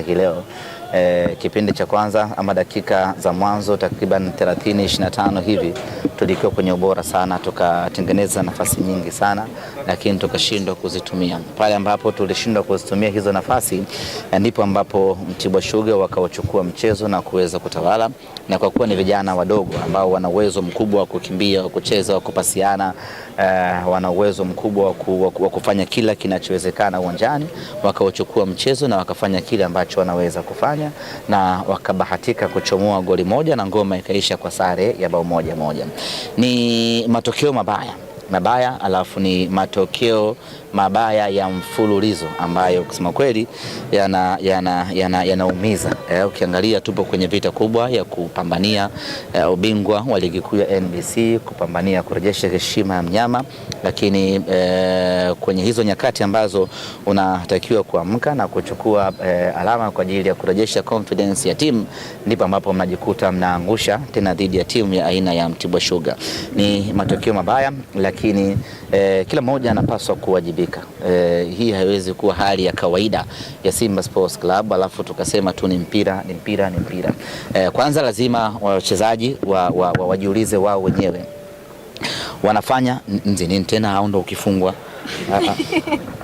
hii leo. Kipindi cha kwanza ama dakika za mwanzo takriban 30-25 hivi tulikuwa kwenye ubora sana, tukatengeneza nafasi nyingi sana, lakini tukashindwa kuzitumia. Pale ambapo tulishindwa kuzitumia hizo nafasi, ndipo ambapo Mtibwa Sugar wakauchukua mchezo na kuweza kutawala, na kwa kuwa ni vijana wadogo ambao wana uwezo mkubwa wa kukimbia, wa kucheza, wa kupasiana, wana uwezo mkubwa wa kufanya kila kinachowezekana uwanjani, wakauchukua mchezo na wakafanya kile ambacho wanaweza kufanya, na wakabahatika kuchomoa goli moja na ngoma ikaisha kwa sare ya bao 1-1. Ni matokeo mabaya, alafu ni matokeo mabaya ya mfululizo ambayo kusema kweli yanaumiza. Ukiangalia tupo kwenye vita kubwa ya kupambania ubingwa wa ligi kuu ya NBC, kupambania kurejesha heshima ya mnyama, lakini kwenye hizo nyakati ambazo unatakiwa kuamka na kuchukua alama kwa ajili ya kurejesha confidence ya timu, ndipo ambapo mnajikuta mnaangusha tena dhidi ya timu ya aina ya Mtibwa Sugar. Ni matokeo mabaya, lakini kila mmoja anapaswa kuwajibika. Hii haiwezi kuwa hali ya kawaida ya Simba Sports Club alafu tukasema tu ni mpira. Kwanza lazima wachezaji wajiulize wao wenyewe wanafanya nini tena, au ndo ukifungwa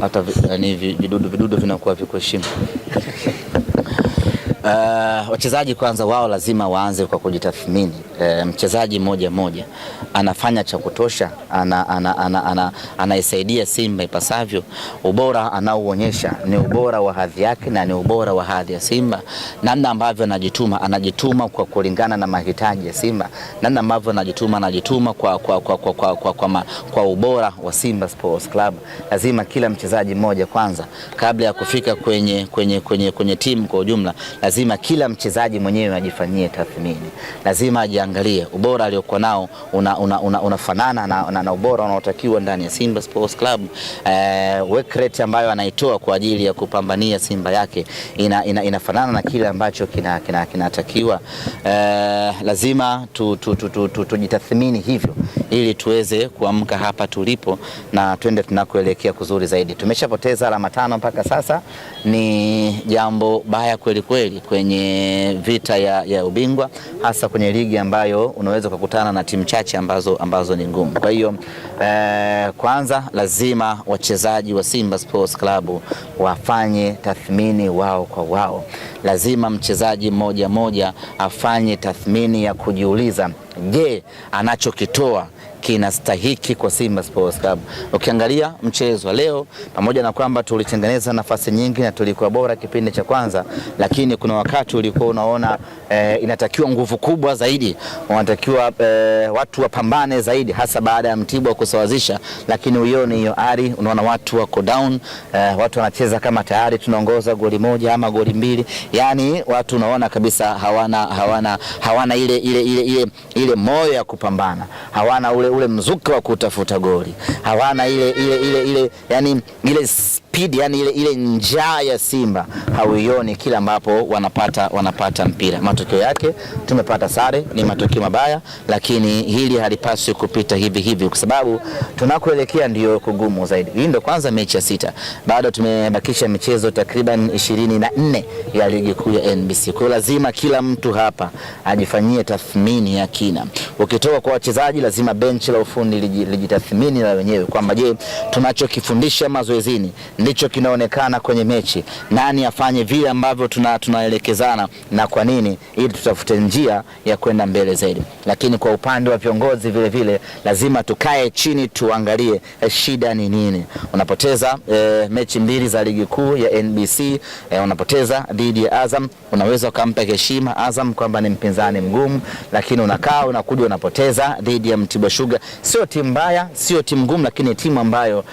hata ni vidudu vinakuwa vikuheshimu. Wachezaji kwanza wao lazima waanze kwa kujitathmini. Mchezaji mmoja anafanya cha kutosha, anaisaidia Simba ipasavyo. Ubora anaoonyesha ni ubora wa hadhi yake na ni ubora wa hadhi ya Simba. Namna ambavyo anajituma kwa kulingana na mahitaji ya Simba. Namna ambavyo anajituma kwa ubora wa Simba Sports Club. Lazima kila mchezaji mmoja kwanza, kabla ya kufika kwenye timu kwa ujumla, lazima kila mchezaji mwenyewe ajifanyie tathmini. Lazima ajiangalie ubora aliokuwa nao unafanana na ubora unaotakiwa ndani ya Simba Sports Club. Work rate ambayo anaitoa kwa ajili ya kupambania Simba yake inafanana na kile ambacho kinatakiwa. Lazima tujitathmini hivyo ili tuweze kuamka hapa tulipo na twende tunakoelekea kuzuri zaidi. Tumeshapoteza alama 5 mpaka sasa, ni jambo baya kweli kwenye vita ya ubingwa, hasa kwenye ligi ambayo unaweza kukutana na timu chache ambazo ni ngumu. Kwa hiyo kwanza lazima wachezaji wa Simba Sports Club wafanye tathmini wao kwa wao. Lazima mchezaji mmoja afanye tathmini ya kujiuliza, je, anachokitoa kinastahiki kwa Simba Sports Club? Ukiangalia mchezo wa leo, pamoja na kwamba tulitengeneza nafasi nyingi na tulikuwa bora kipindi cha kwanza, lakini kuna wakati ulikuwa unaona inatakiwa nguvu kubwa zaidi, wanatakiwa watu wapambane zaidi, hasa baada ya Mtibwa kusawazisha, lakini uione hiyo ari, unaona watu wako down, watu wanacheza kama tayari tunaongoza goli 1 ama goli 2, yani watu unaona kabisa hawana ile moyo ya kupambana, hawana ule mzuka wa kutafuta goli, hawana yani ile speed, yani ile njaa ya Simba hauioni kila ambapo wanapata mpira. Matokeo yake tumepata sare, ni matokeo mabaya, lakini hili halipaswi kupita hivi kwa sababu tunakoelekea ndio kugumu zaidi. Hii ndio kwanza mechi ya 6. Bado tumebakisha michezo takriban 24 ya ligi kuu ya NBC. Kwa lazima kila mtu hapa ajifanyie tathmini ya kina. Ukitoka kwa wachezaji, lazima bench la ufundi lijitathmini la wenyewe kwamba je, tunachokifundisha mazoezini ndicho kinaonekana kwenye mechi? Nani afanye vile ambavyo tunaelekezana na kwa nini, ili tutafute njia ya kwenda mbele zaidi. Lakini kwa upande wa viongozi vile lazima tukae chini tuangalie shida ni nini. Unapoteza mechi 2 za ligi kuu ya NBC, unapoteza dhidi ya Azam, unaweza ukampa heshima Azam kwamba ni mpinzani mgumu, lakini unakuja unapoteza dhidi ya Mtibwa Sugar. Sio timu mbaya, sio timu ngumu, lakini timu ambayo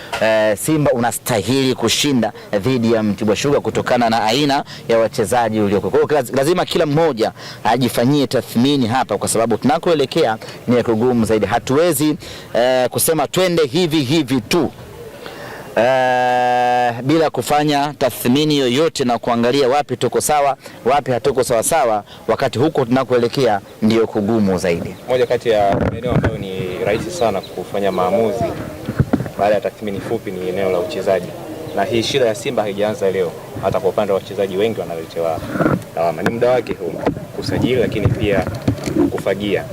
Simba unastahili kushinda dhidi ya Mtibwa Sugar kutokana na aina ya wachezaji ulioko. Kwa hiyo lazima kila mmoja ajifanyie tathmini hapa, kwa sababu tunakoelekea ni kugumu zaidi. Hatuwezi kusema twende hivi tu bila kufanya tathmini yoyote na kuangalia wapi tuko sawa, wapi hatuko sawa, wakati huko tunakoelekea ndio kugumu zaidi. Moja kati ya maeneo ambayo ni rahisi sana kufanya maamuzi baada ya tathmini fupi ni eneo la uchezaji. na hii shida ya Simba haijaanza leo. Hata kwa upande wa wachezaji wengi wanaletewa lawama. Ni muda wake huu kusajili, lakini pia kufagia.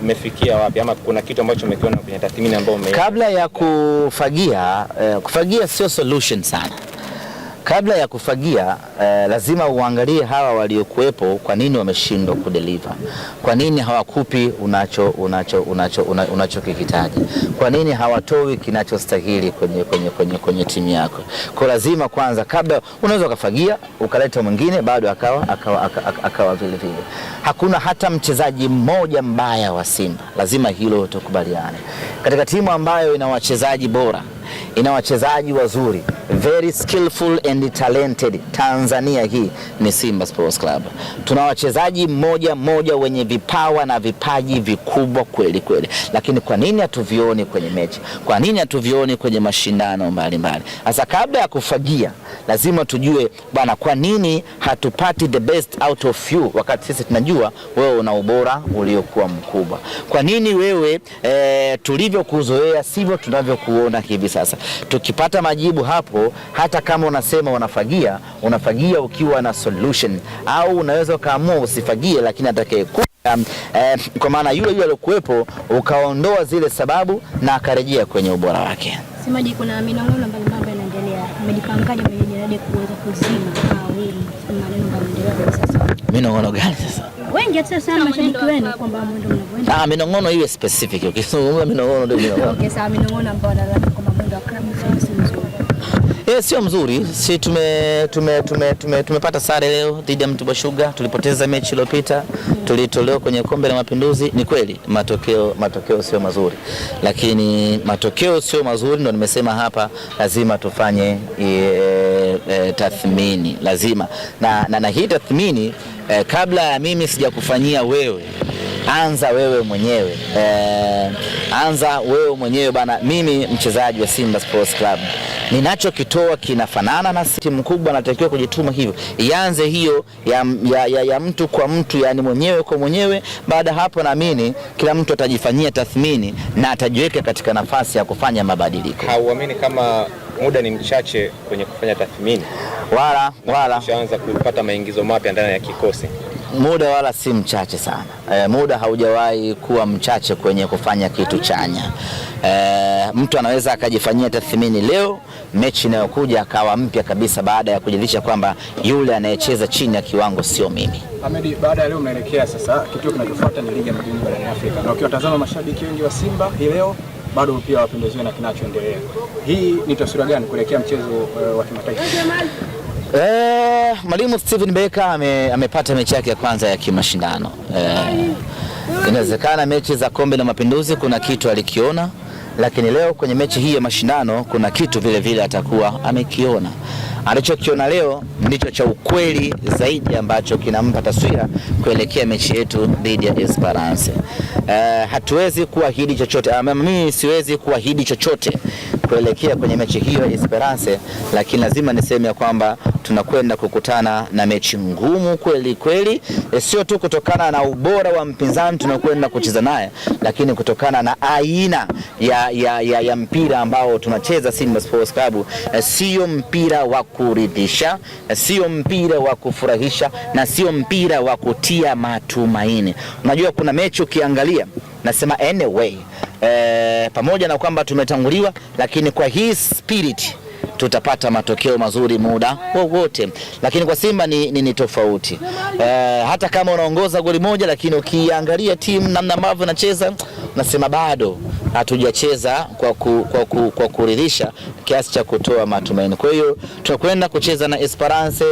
Mmefikia wapi, ama kuna kitu ambacho umekiona kwenye tathmini ambayo kabla ya kufagia? Kufagia sio solution sana. Kabla ya kufagia lazima uangalie hawa waliokuwepo, kwa nini wameshindwa kudeliver, kwa nini hawakupi unachokihitaji, kwa nini hawatoi kinachostahili kwenye timu yako. Kwa lazima kwanza, kabla unaweza kufagia ukaleta mwingine bado akawa vile vile. Hakuna hata mchezaji mmoja mbaya wa Simba, lazima hilo tukubaliane. Katika timu ambayo ina wachezaji bora, ina wachezaji wazuri, very skillful and talented, Tanzania hii ni Simba Sports Club. Tuna wachezaji mmoja wenye vipawa na vipaji vikubwa kweli kweli, lakini kwa nini hatuvioni kwenye mechi? Kwa nini hatuvioni kwenye mashindano mbalimbali? Sasa kabla ya kufagia lazima tujue bwana, kwa nini hatupati the best out of you, wakati sisi tunajua wewe una ubora uliokuwa mkubwa. Kwa nini wewe tulivyokuzoea sivyo tunavyokuona hivi sasa? Tukipata majibu hapo, hata kama unasema unafagia ukiwa na solution, au unaweza kaamua usifagie, lakini atakayekuja kwa maana yule aliyokuwepo ukaondoa zile sababu na akarejea kwenye ubora wake. Semaji, kuna minong'ono mbalimbali yanaendelea. Umejipangaje mwenyewe kuweza kuzima hili maneno mbalimbali sasa? Minong'ono gani sasa? Wengi hata sana mashabiki wenu kwamba mwendo mnavyoenda. Minong'ono iwe specific. Ukizungumza minong'ono ndio minong'ono. Okay, sawa, minong'ono ambayo wanalalamika kwamba mwendo wa klabu si mzuri. Sio mzuri. Si tumepata sare leo dhidi ya Mtibwa Sugar, tulipoteza mechi iliyopita, tulitolewa kwenye Kombe la Mapinduzi. Ni kweli matokeo sio mazuri, lakini matokeo sio mazuri ndio nimesema hapa lazima tufanye tathmini, lazima na hii tathmini kabla ya mimi sijakufanyia wewe, anza wewe mwenyewe. Anza wewe mwenyewe bana. Mimi mchezaji wa Simba Sports Club, ninachokitoa kinafanana na timu kubwa, natakiwa kujituma hivyo. Ianze hiyo ya mtu kwa mtu, yani mwenyewe kwa mwenyewe. Baada hapo naamini kila mtu atajifanyia tathmini na atajiweka katika nafasi ya kufanya mabadiliko. Hauamini kama muda ni mchache kwenye kufanya tathmini? Wala ushaanza kupata maingizo mapya ndani ya kikosi. Muda wala si mchache sana. Muda haujawahi kuwa mchache kwenye kufanya kitu chanya. Mtu anaweza akajifanyia tathmini leo, mechi inayokuja akawa mpya kabisa, baada ya kujiridhisha kwamba yule anayecheza chini ya kiwango sio mimi. Ahmed, baada ya leo mnaelekea sasa, kitu kinachofuata ni ligi ya mabingwa barani Afrika, na ukiwatazama mashabiki wengi wa Simba hii leo bado pia wapendezewa na kinachoendelea. Hii ni taswira gani kuelekea mchezo wa kimataifa? Mwalimu Steven Becker amepata mechi yake ya kwanza ya kimashindano. Inawezekana mechi za Kombe la Mapinduzi kuna kitu alikiona, lakini leo kwenye mechi hii ya mashindano kuna kitu vile vile atakuwa amekiona. Alichokiona leo ndicho cha ukweli zaidi ambacho kinampa taswira kuelekea mechi yetu dhidi ya Esperance. Hatuwezi kuahidi chochote, mimi siwezi kuahidi chochote kuelekea kwenye mechi hiyo ya Esperance, lakini lazima niseme ya kwamba tunakwenda kukutana na mechi ngumu kweli kweli, sio tu kutokana na ubora wa mpinzani tunakwenda kucheza naye, lakini kutokana na aina ya mpira ambao tunacheza Simba Sports Club. Sio mpira wa kuridhisha, sio mpira wa kufurahisha, na sio mpira wa kutia matumaini. Unajua kuna mechi ukiangalia nasema anyway, pamoja na kwamba tumetanguliwa, lakini kwa hii spirit tutapata matokeo mazuri muda wowote. Lakini kwa Simba ni tofauti. Hata kama unaongoza goli moja, lakini ukiangalia timu namna ambavyo inacheza nasema bado hatujacheza kwa kuridhisha kiasi cha kutoa matumaini. Kwa hiyo tutakwenda kucheza na Esperance,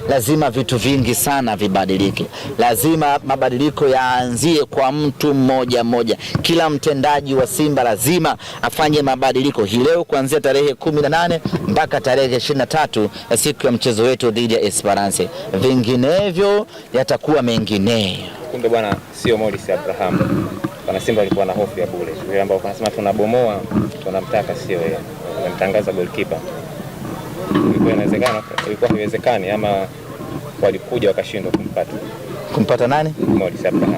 lazima vitu vingi sana vibadilike. Lazima mabadiliko yaanzie kwa mtu mmoja mmoja. Kila mtendaji wa Simba lazima afanye mabadiliko hii leo kuanzia tarehe 18 mpaka tarehe 23 siku ya mchezo wetu dhidi ya Esperance. Vinginevyo yatakuwa mengineyo. Kumbe bwana sio Morris Abraham. Wana Simba walikuwa na hofu ya bure. Wale ambao wanasema tunabomoa, tunamtaka sio yeye. Wamemtangaza goalkeeper. Ilikuwa inawezekana, ilikuwa haiwezekani, ama walikuja wakashindwa kumpata nani? Morris Abraham.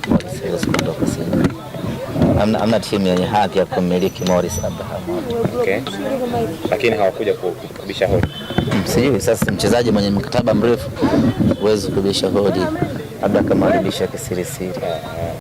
Morris kutoka Simba. Hamna timu yenye hadhi ya kumiliki Morris Abraham. Okay. Lakini hawakuja kubisha hodi. Sijui sasa, mchezaji mwenye mkataba mrefu huwezi kubisha hodi, labda kama alibisha kisirisiri.